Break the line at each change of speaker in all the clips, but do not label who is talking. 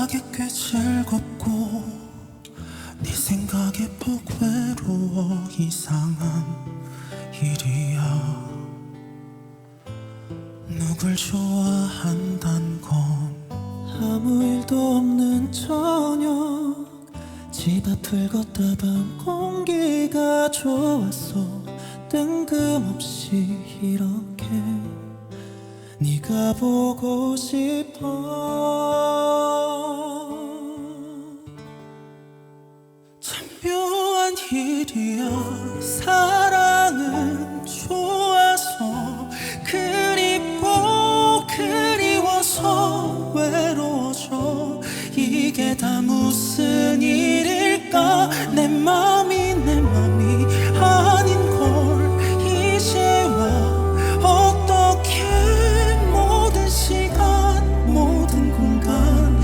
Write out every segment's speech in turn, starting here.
생각에 꽤 즐겁고 네 생각에 퍽 외로워. 이상한 일이야. 누굴 좋아한단 건 아무 일도 없는 저녁, 집 앞을 걷다 밤 공기가 좋았어. 뜬금없이 이렇게 네가 보고 싶어. 참 묘한 일이야. 사랑은 좋아서 그립고 그리워서 외로워져. 이게 다 무슨 일일까? 내 맘이 아닌 걸 이제 와. 어떻게 모든 시간 모든 공간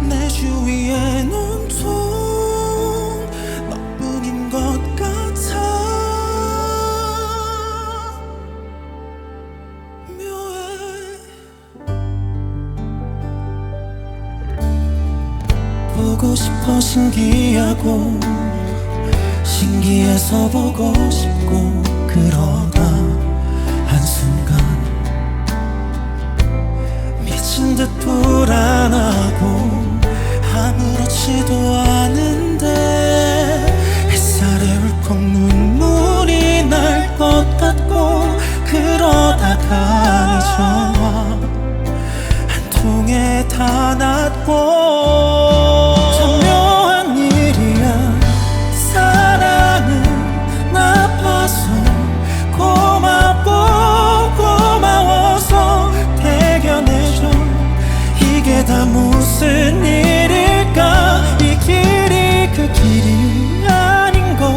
내 주위엔 온통 너뿐인 것 같아. 묘해. 보고 싶어. 신기하고 신기해서 보고 싶고 그러다 한순간 미친 듯 불안하고 아무렇지도 않은데 햇살에 울컥 눈물이 날 것 같고 그러다가 네 전화 한 통에 다 놨고. 다 무슨 일일까? 이 길이 그 길이 아닌 걸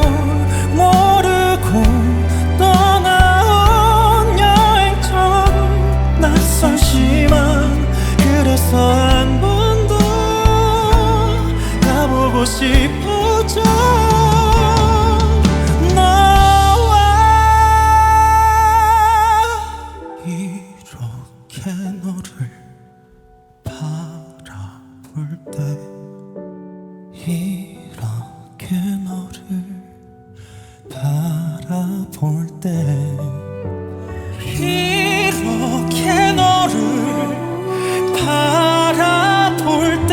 모르고 떠나온 여행처럼 낯설지만 그래서 한 번 더 가보고 싶어져. 너와 이렇게 너를 바라볼 때, 이렇게 너를 바라볼 때, 이렇게 너를 바라볼 때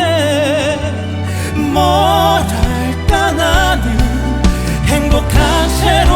뭐랄까 나는 행복한 채로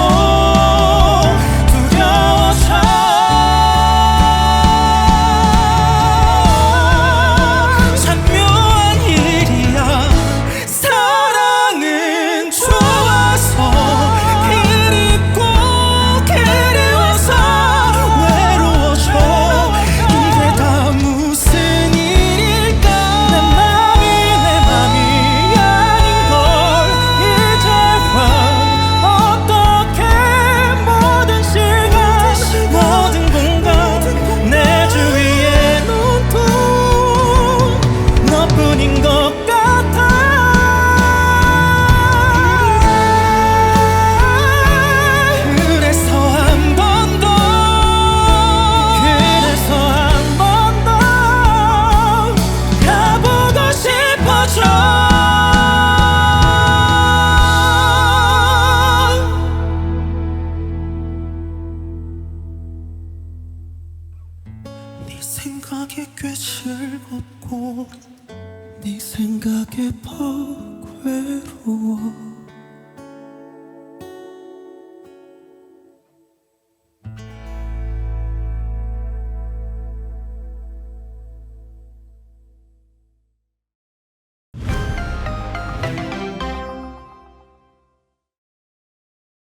네 생각에 꽤 즐겁고 네 생각에 퍽 외로워.